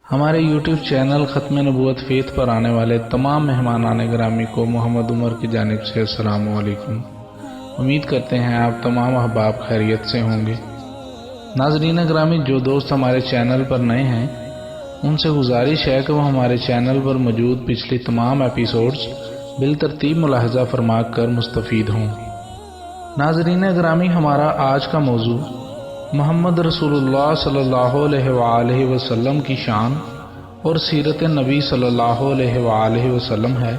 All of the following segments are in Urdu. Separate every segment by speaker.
Speaker 1: ہمارے یوٹیوب چینل ختم نبوت فیت پر آنے والے تمام مہمانان گرامی کو محمد عمر کی جانب سے السلام علیکم۔ امید کرتے ہیں آپ تمام احباب خیریت سے ہوں گے۔ ناظرین گرامی، جو دوست ہمارے چینل پر نئے ہیں ان سے گزارش ہے کہ وہ ہمارے چینل پر موجود پچھلی تمام ایپیسوڈز بالترتیب ملاحظہ فرما کر مستفید ہوں۔ ناظرین گرامی، ہمارا آج کا موضوع محمد رسول اللہ صلی اللہ علیہ وآلہ وسلم کی شان اور سیرت نبی صلی اللہ علیہ وآلہ وسلم ہے۔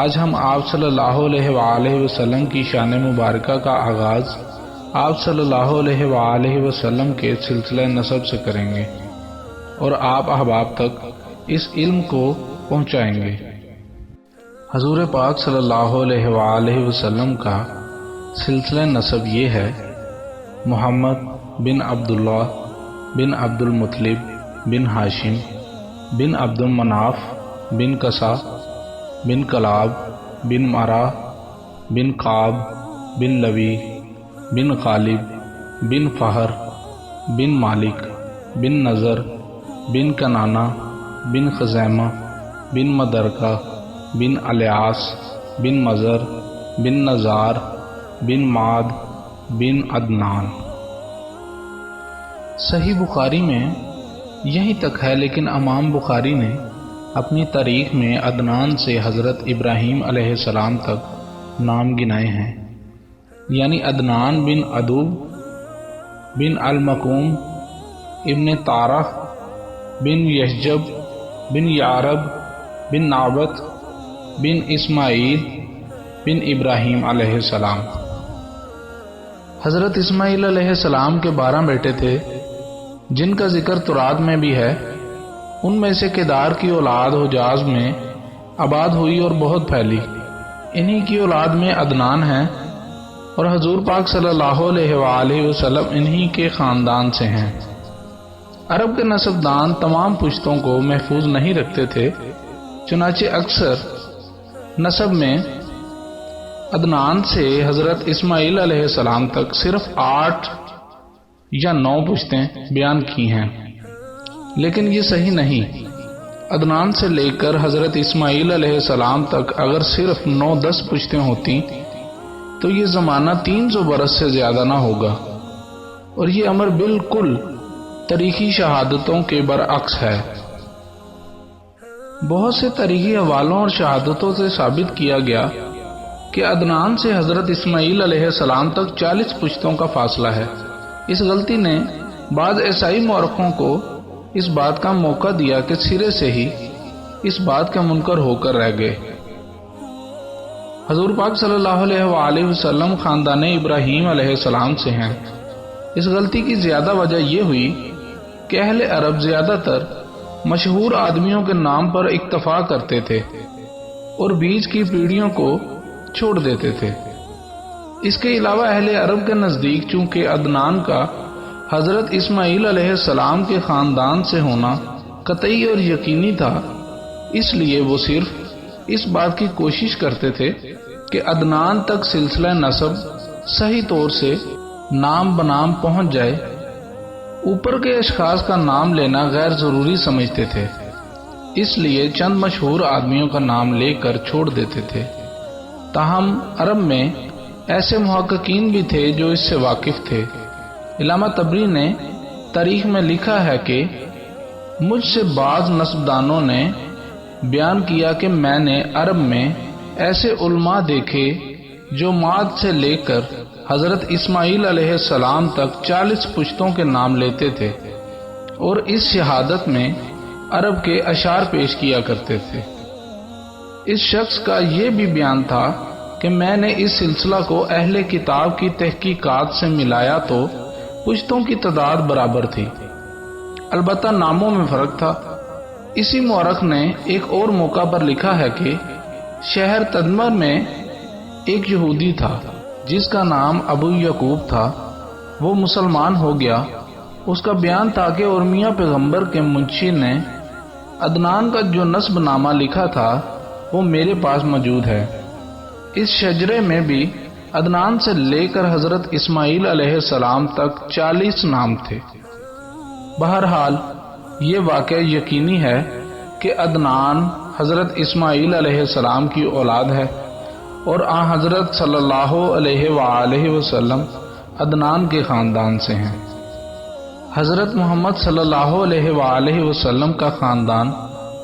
Speaker 1: آج ہم آپ صلی اللہ علیہ وآلہ وسلم کی شان مبارکہ کا آغاز آپ صلی اللہ علیہ وآلہ وسلم کے سلسلہ نسب سے کریں گے اور آپ احباب تک اس علم کو پہنچائیں گے۔ حضور پاک صلی اللہ علیہ وآلہ وسلم کا سلسلہ نسب یہ ہے: محمد بن عبداللہ بن عبد المطلب بن ہاشم بن عبد المناف بن کسا بن کلاب بن مرا بن قاب بن لوی بن غالب بن فہر بن مالک بن نظر بن کنانہ بن خزیمہ بن مدرکہ بن الیاس بن مزر بن نزار بن معد بن عدنان۔ صحیح بخاری میں یہیں تک ہے، لیکن امام بخاری نے اپنی تاریخ میں عدنان سے حضرت ابراہیم علیہ السلام تک نام گنائے ہیں، یعنی عدنان بن عدو بن المقوم ابن طارہ بن یحجب بن یعرب بن نابت بن اسماعیل بن ابراہیم علیہ السلام۔ حضرت اسماعیل علیہ السلام کے 12 بیٹے تھے، جن کا ذکر تورات میں بھی ہے۔ ان میں سے کیدار کی اولاد حجاز میں آباد ہوئی اور بہت پھیلی۔ انہی کی اولاد میں عدنان ہیں، اور حضور پاک صلی اللہ علیہ وآلہ وسلم انہی کے خاندان سے ہیں۔ عرب کے نسب دان تمام پشتوں کو محفوظ نہیں رکھتے تھے، چنانچہ اکثر نسب میں عدنان سے حضرت اسماعیل علیہ السلام تک صرف 8 یا 9 پشتیں بیان کی ہیں، لیکن یہ صحیح نہیں۔ عدنان سے لے کر حضرت اسماعیل علیہ السلام تک اگر صرف 9-10 پشتیں ہوتی تو یہ زمانہ 300 برس سے زیادہ نہ ہوگا، اور یہ امر بالکل تاریخی شہادتوں کے برعکس ہے۔ بہت سے تاریخی حوالوں اور شہادتوں سے ثابت کیا گیا کہ عدنان سے حضرت اسماعیل علیہ السلام تک 40 پشتوں کا فاصلہ ہے۔ اس غلطی نے بعض عیسائی مورخوں کو اس بات کا موقع دیا کہ سرے سے ہی اس بات کا منکر ہو کر رہ گئے۔ حضور پاک صلی اللہ علیہ وآلہ وسلم خاندان ابراہیم علیہ السلام سے ہیں۔ اس غلطی کی زیادہ وجہ یہ ہوئی کہ اہل عرب زیادہ تر مشہور آدمیوں کے نام پر اکتفا کرتے تھے اور بیچ کی پیڑھیوں کو چھوڑ دیتے تھے۔ اس کے علاوہ اہل عرب کے نزدیک چونکہ عدنان کا حضرت اسماعیل علیہ السلام کے خاندان سے ہونا قطعی اور یقینی تھا، اس لیے وہ صرف اس بات کی کوشش کرتے تھے کہ عدنان تک سلسلہ نسب صحیح طور سے نام بنام پہنچ جائے۔ اوپر کے اشخاص کا نام لینا غیر ضروری سمجھتے تھے، اس لیے چند مشہور آدمیوں کا نام لے کر چھوڑ دیتے تھے۔ تاہم عرب میں ایسے محققین بھی تھے جو اس سے واقف تھے۔ علامہ طبری نے تاریخ میں لکھا ہے کہ مجھ سے بعض نسبدانوں نے بیان کیا کہ میں نے عرب میں ایسے علماء دیکھے جو ماد سے لے کر حضرت اسماعیل علیہ السلام تک 40 پشتوں کے نام لیتے تھے، اور اس شہادت میں عرب کے اشعار پیش کیا کرتے تھے۔ اس شخص کا یہ بھی بیان تھا کہ میں نے اس سلسلہ کو اہل کتاب کی تحقیقات سے ملایا تو پشتوں کی تعداد برابر تھی، البتہ ناموں میں فرق تھا۔ اسی مورخ نے ایک اور موقع پر لکھا ہے کہ شہر تدمر میں ایک یہودی تھا جس کا نام ابو یعقوب تھا، وہ مسلمان ہو گیا۔ اس کا بیان تھا کہ ارمیہ پیغمبر کے منشی نے عدنان کا جو نسب نامہ لکھا تھا وہ میرے پاس موجود ہے۔ اس شجرے میں بھی عدنان سے لے کر حضرت اسماعیل علیہ السلام تک 40 نام تھے۔ بہرحال یہ واقعہ یقینی ہے کہ عدنان حضرت اسماعیل علیہ السلام کی اولاد ہے اور آن حضرت صلی اللہ علیہ وآلہ وسلم عدنان کے خاندان سے ہیں۔ حضرت محمد صلی اللہ علیہ وآلہ وسلم کا خاندان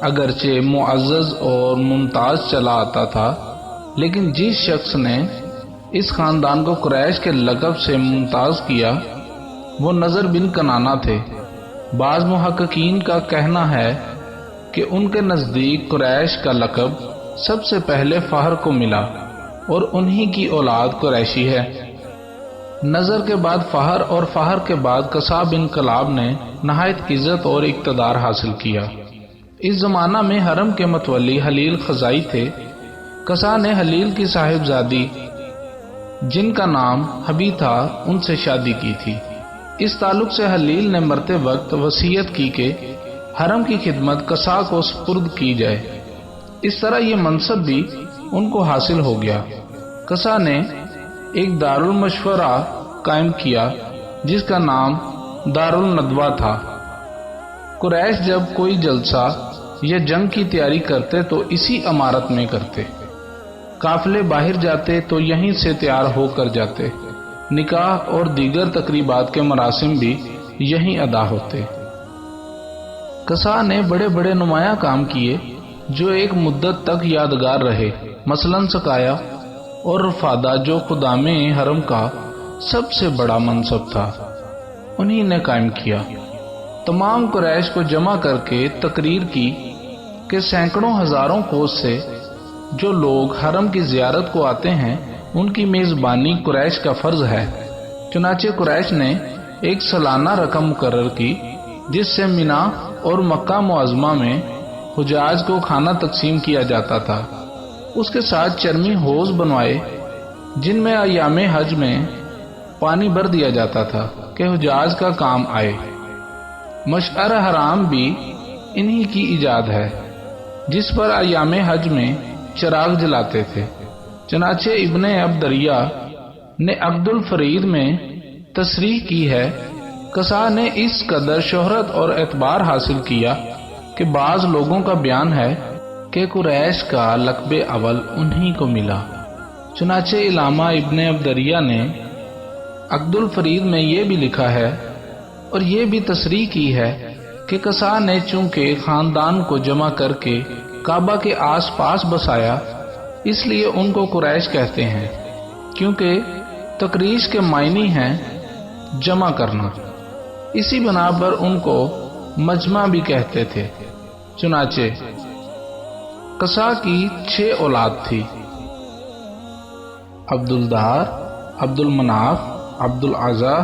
Speaker 1: اگرچہ معزز اور ممتاز چلا آتا تھا، لیکن جس شخص نے اس خاندان کو قریش کے لقب سے ممتاز کیا وہ نضر بن کنانہ تھے۔ بعض محققین کا کہنا ہے کہ ان کے نزدیک قریش کا لقب سب سے پہلے فہر کو ملا اور انہی کی اولاد قریشی ہے۔ نظر کے بعد فہر اور فہر کے بعد قصا بن کلاب نے نہایت عزت اور اقتدار حاصل کیا۔ اس زمانہ میں حرم کے متولی حلیل خزائی تھے۔ قصا نے حلیل کی صاحبزادی جن کا نام حبی تھا ان سے شادی کی تھی۔ اس تعلق سے حلیل نے مرتے وقت وصیت کی کہ حرم کی خدمت قصا کو سپرد کی جائے۔ اس طرح یہ منصب بھی ان کو حاصل ہو گیا۔ قصا نے ایک دارالمشورہ قائم کیا جس کا نام دارالندوہ تھا۔ قریش جب کوئی جلسہ یا جنگ کی تیاری کرتے تو اسی عمارت میں کرتے، قافلے باہر جاتے تو یہیں سے تیار ہو کر جاتے، نکاح اور دیگر تقریبات کے مراسم بھی یہیں ادا ہوتے۔ قصا نے بڑے بڑے نمایاں کام کیے جو ایک مدت تک یادگار رہے، مثلا سقایا اور رفادہ جو خدام حرم کا سب سے بڑا منصب تھا انہی نے قائم کیا۔ تمام قریش کو جمع کر کے تقریر کی کہ سینکڑوں ہزاروں کوس سے جو لوگ حرم کی زیارت کو آتے ہیں ان کی میزبانی قریش کا فرض ہے۔ چنانچہ قریش نے ایک سالانہ رقم مقرر کی جس سے مینا اور مکہ معظمہ میں حجاج کو کھانا تقسیم کیا جاتا تھا۔ اس کے ساتھ چرمی حوض بنوائے جن میں ایام حج میں پانی بھر دیا جاتا تھا کہ حجاج کا کام آئے۔ مشعر حرام بھی انہی کی ایجاد ہے جس پر ایام حج میں چراغ جلاتے تھے۔ چنانچہ ابن عبدریہ نے عبد الفرید میں تصریح کی ہے، قصا نے اس قدر شہرت اور اعتبار حاصل کیا کہ بعض لوگوں کا بیان ہے کہ قریش کا لقب اول انہی کو ملا۔ چنانچہ علامہ ابن عبدریہ نے عبد الفرید میں یہ بھی لکھا ہے اور یہ بھی تصریح کی ہے کہ قصا نے چونکہ خاندان کو جمع کر کے کعبہ کے آس پاس بسایا اس لیے ان کو قریش کہتے ہیں، کیونکہ تقریش کے معنی ہیں جمع کرنا، اسی بنا پر ان کو مجمع بھی کہتے تھے۔ چنانچہ قصا کی 6 اولاد تھی، عبد الدار، عبد المناف، عبد العزا،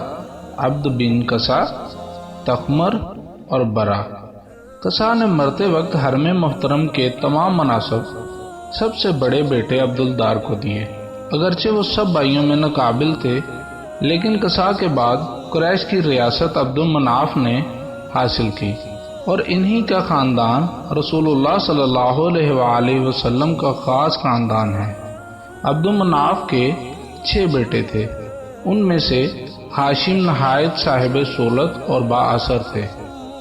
Speaker 1: عبد بن قصا، تقمر اور برا۔ قصا نے مرتے وقت حرم محترم کے تمام مناصب سب سے بڑے بیٹے عبد الدار کو دیے، اگرچہ وہ سب بھائیوں میں ناقابل تھے، لیکن قصا کے بعد قریش کی ریاست عبد المناف نے حاصل کی اور انہی کا خاندان رسول اللہ صلی اللہ علیہ وآلہ وسلم کا خاص خاندان ہے۔ عبد المناف کے 6 بیٹے تھے، ان میں سے ہاشم نہایت صاحب سولت اور با اثر تھے۔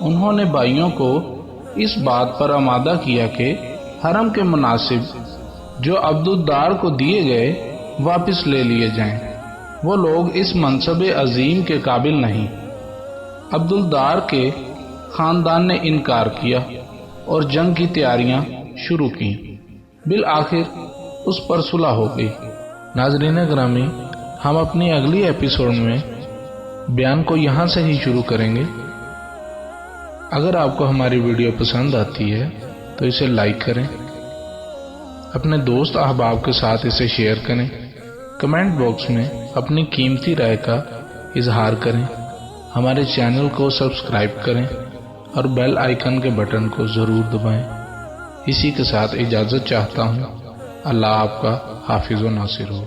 Speaker 1: انہوں نے بھائیوں کو اس بات پر آمادہ کیا کہ حرم کے مناسب جو عبد الدار کو دیے گئے واپس لے لیے جائیں، وہ لوگ اس منصب عظیم کے قابل نہیں۔ عبد الدار کے خاندان نے انکار کیا اور جنگ کی تیاریاں شروع کی۔ بالآخر اس پر صلح ہو گئی۔ ناظرین گرامی، ہم اپنی اگلی ایپیسوڈ میں بیان کو یہاں سے ہی شروع کریں گے۔ اگر آپ کو ہماری ویڈیو پسند آتی ہے تو اسے لائک کریں، اپنے دوست احباب کے ساتھ اسے شیئر کریں، کمنٹ باکس میں اپنی قیمتی رائے کا اظہار کریں، ہمارے چینل کو سبسکرائب کریں اور بیل آئیکن کے بٹن کو ضرور دبائیں۔ اسی کے ساتھ اجازت چاہتا ہوں۔ اللہ آپ کا حافظ و ناصر ہو۔